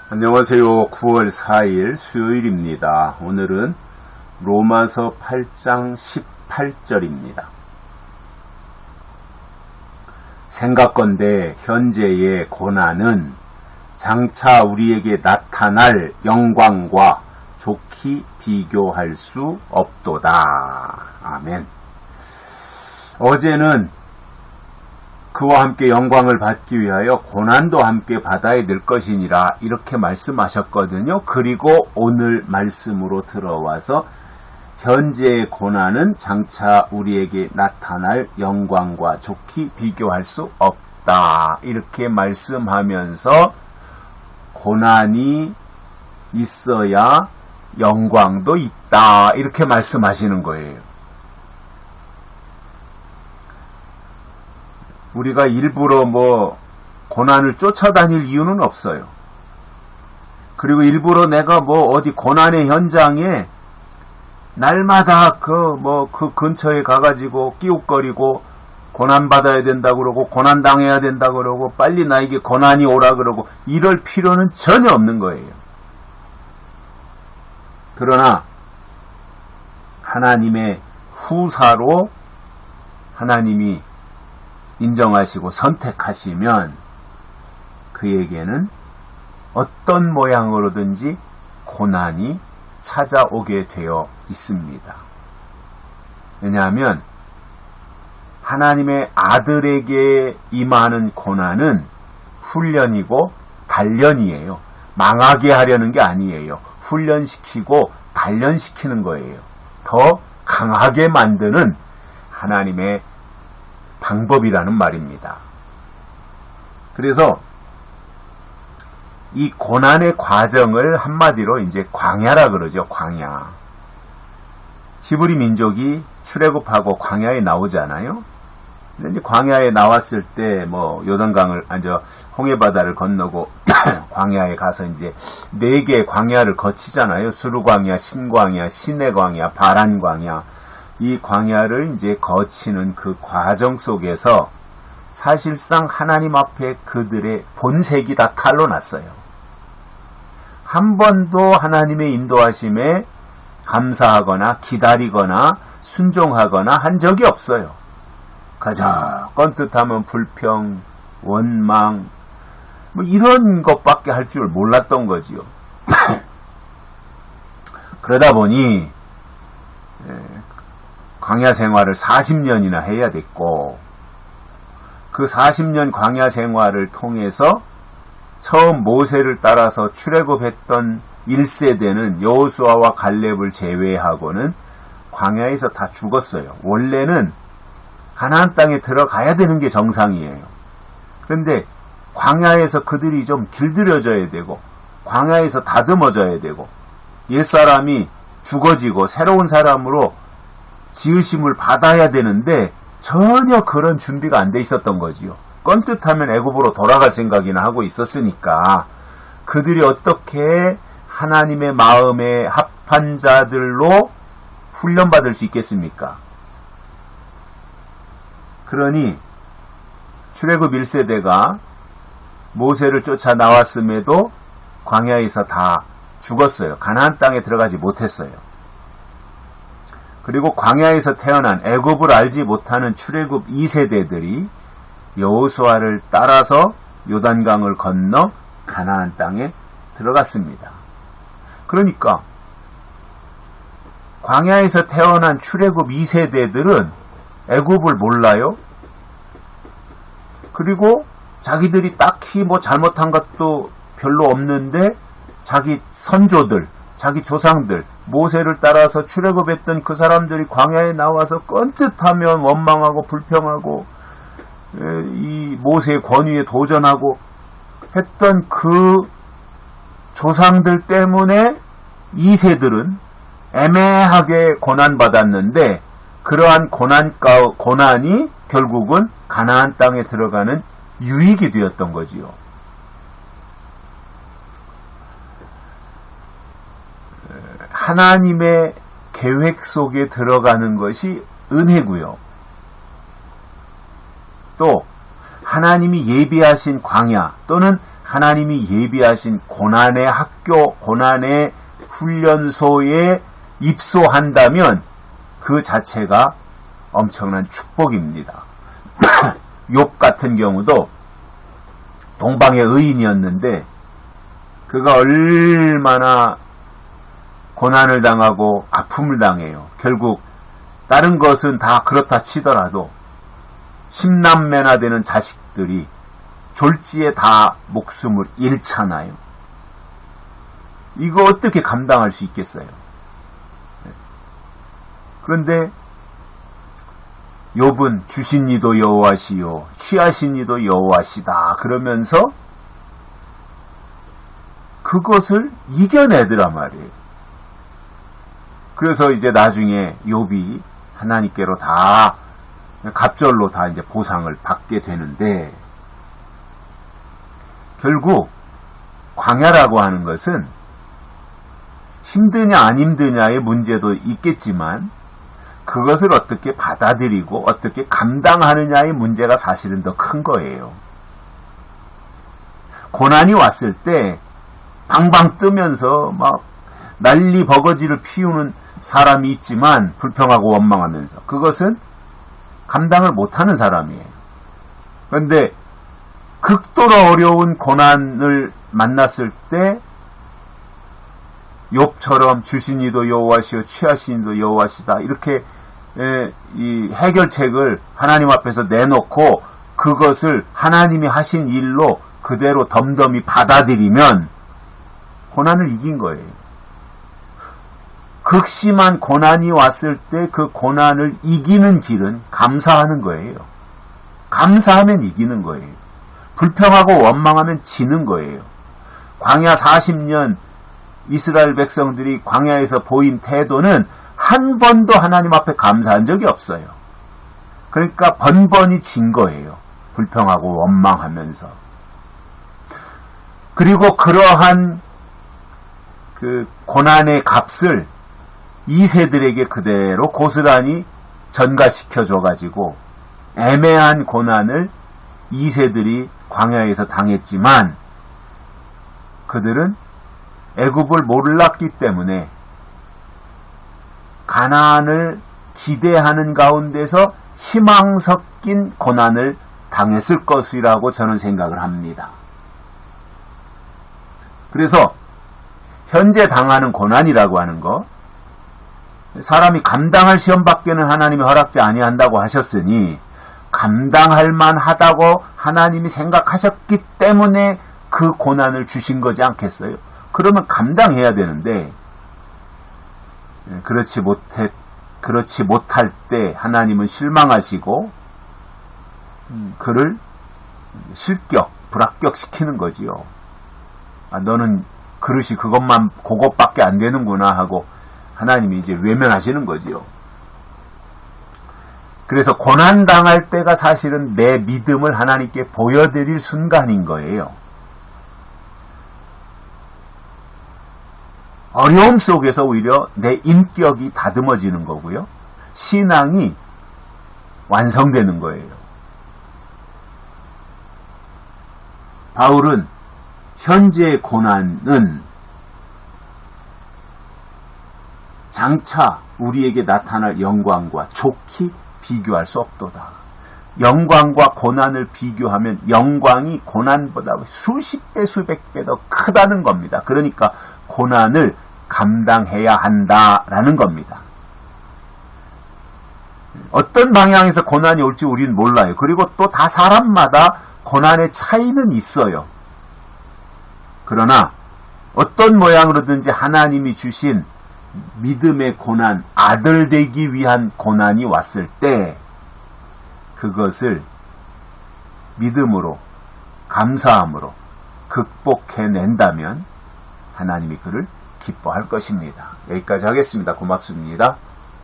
안녕하세요. 9월 4일 수요일입니다. 오늘은 로마서 8장 18절입니다. 생각건대 현재의 고난은 장차 우리에게 나타날 영광과 좋게 비교할 수 없도다. 아멘. 어제는 그와 함께 영광을 받기 위하여 고난도 함께 받아야 될 것이니라 이렇게 말씀하셨거든요. 그리고 오늘 말씀으로 들어와서 현재의 고난은 장차 우리에게 나타날 영광과 좋게 비교할 수 없다. 이렇게 말씀하면서 고난이 있어야 영광도 있다. 이렇게 말씀하시는 거예요. 우리가 일부러 고난을 쫓아다닐 이유는 없어요. 그리고 일부러 내가 어디 고난의 현장에 날마다 그 근처에 가가지고 끼웃거리고 고난받아야 된다 그러고 고난당해야 된다 그러고 빨리 나에게 고난이 오라 그러고 이럴 필요는 전혀 없는 거예요. 그러나 하나님의 후사로 하나님이 인정하시고 선택하시면 그에게는 어떤 모양으로든지 고난이 찾아오게 되어 있습니다. 왜냐하면 하나님의 아들에게 임하는 고난은 훈련이고 단련이에요. 망하게 하려는 게 아니에요. 훈련시키고 단련시키는 거예요. 더 강하게 만드는 하나님의 방법이라는 말입니다. 그래서 이 고난의 과정을 한마디로 이제 광야라 그러죠. 광야. 히브리 민족이 출애굽하고 광야에 나오잖아요. 근데 이제 광야에 나왔을 때 요단강을 홍해바다를 건너고 광야에 가서 이제 4개의 광야를 거치잖아요. 수르광야, 신광야, 시내광야, 바란광야. 이 광야를 이제 거치는 그 과정 속에서 사실상 하나님 앞에 그들의 본색이 다 탄로났어요. 한 번도 하나님의 인도하심에 감사하거나 기다리거나 순종하거나 한 적이 없어요. 그저 껌뜻하면 불평, 원망 이런 것밖에 할 줄 몰랐던 거지요. 그러다 보니 광야 생활을 40년이나 해야 됐고 그 40년 광야 생활을 통해서 처음 모세를 따라서 출애굽했던 1세대는 여호수아와 갈렙을 제외하고는 광야에서 다 죽었어요. 원래는 가나안 땅에 들어가야 되는 게 정상이에요. 그런데 광야에서 그들이 좀 길들여져야 되고 광야에서 다듬어져야 되고 옛사람이 죽어지고 새로운 사람으로 지으심을 받아야 되는데 전혀 그런 준비가 안 돼 있었던 거지요. 껌뜻하면 애굽으로 돌아갈 생각이나 하고 있었으니까 그들이 어떻게 하나님의 마음에 합한 자들로 훈련받을 수 있겠습니까? 그러니 출애굽 1세대가 모세를 쫓아 나왔음에도 광야에서 다 죽었어요. 가나안 땅에 들어가지 못했어요. 그리고 광야에서 태어난 애굽을 알지 못하는 출애굽 2세대들이 여호수아를 따라서 요단강을 건너 가나안 땅에 들어갔습니다. 그러니까 광야에서 태어난 출애굽 2세대들은 애굽을 몰라요. 그리고 자기들이 딱히 잘못한 것도 별로 없는데 자기 선조들, 자기 조상들 모세를 따라서 출애굽했던 그 사람들이 광야에 나와서 껌뜻하면 원망하고 불평하고 이 모세의 권위에 도전하고 했던 그 조상들 때문에 2세들은 애매하게 고난받았는데 그러한 고난이 결국은 가나안 땅에 들어가는 유익이 되었던 거지요. 하나님의 계획 속에 들어가는 것이 은혜고요. 또 하나님이 예비하신 광야 또는 하나님이 예비하신 고난의 학교, 고난의 훈련소에 입소한다면 그 자체가 엄청난 축복입니다. 욥 같은 경우도 동방의 의인이었는데 그가 얼마나 고난을 당하고 아픔을 당해요. 결국 다른 것은 다 그렇다 치더라도 10남매나 되는 자식들이 졸지에 다 목숨을 잃잖아요. 이거 어떻게 감당할 수 있겠어요? 그런데 욥은 주신 이도 여호와시요 취하신 이도 여호와시다 그러면서 그것을 이겨내더란 말이에요. 그래서 이제 나중에 욥이 하나님께로 다 갑절로 다 이제 보상을 받게 되는데, 결국 광야라고 하는 것은 힘드냐 안 힘드냐의 문제도 있겠지만 그것을 어떻게 받아들이고 어떻게 감당하느냐의 문제가 사실은 더 큰 거예요. 고난이 왔을 때 방방 뜨면서 막 난리 버거지를 피우는 사람이 있지만 불평하고 원망하면서 그것은 감당을 못하는 사람이에요. 그런데 극도로 어려운 고난을 만났을 때 욥처럼 주신 이도 여호와시요 취하신 이도 여호와시다 이렇게 이 해결책을 하나님 앞에서 내놓고 그것을 하나님이 하신 일로 그대로 덤덤히 받아들이면 고난을 이긴 거예요. 극심한 고난이 왔을 때 그 고난을 이기는 길은 감사하는 거예요. 감사하면 이기는 거예요. 불평하고 원망하면 지는 거예요. 광야 40년 이스라엘 백성들이 광야에서 보인 태도는 한 번도 하나님 앞에 감사한 적이 없어요. 그러니까 번번이 진 거예요. 불평하고 원망하면서. 그리고 그러한 그 고난의 값을 2세들에게 그대로 고스란히 전가시켜줘가지고 애매한 고난을 2세들이 광야에서 당했지만 그들은 애굽을 몰랐기 때문에 가나안을 기대하는 가운데서 희망 섞인 고난을 당했을 것이라고 저는 생각을 합니다. 그래서 현재 당하는 고난이라고 하는 거, 사람이 감당할 시험밖에는 하나님이 허락지 아니한다고 하셨으니 감당할 만하다고 하나님이 생각하셨기 때문에 그 고난을 주신 거지 않겠어요? 그러면 감당해야 되는데 그렇지 못할 때 하나님은 실망하시고 그를 불합격시키는 거지요. 너는 그릇이 그것밖에 안 되는구나 하고 하나님이 이제 외면하시는 거지요. 그래서 고난당할 때가 사실은 내 믿음을 하나님께 보여드릴 순간인 거예요. 어려움 속에서 오히려 내 인격이 다듬어지는 거고요. 신앙이 완성되는 거예요. 바울은 현재의 고난은 장차 우리에게 나타날 영광과 좋게 비교할 수 없도다. 영광과 고난을 비교하면 영광이 고난보다 수십 배, 수백 배 더 크다는 겁니다. 그러니까 고난을 감당해야 한다라는 겁니다. 어떤 방향에서 고난이 올지 우리는 몰라요. 그리고 또 다 사람마다 고난의 차이는 있어요. 그러나 어떤 모양으로든지 하나님이 주신 믿음의 고난, 아들 되기 위한 고난이 왔을 때 그것을 믿음으로, 감사함으로 극복해낸다면 하나님이 그를 기뻐할 것입니다. 여기까지 하겠습니다. 고맙습니다.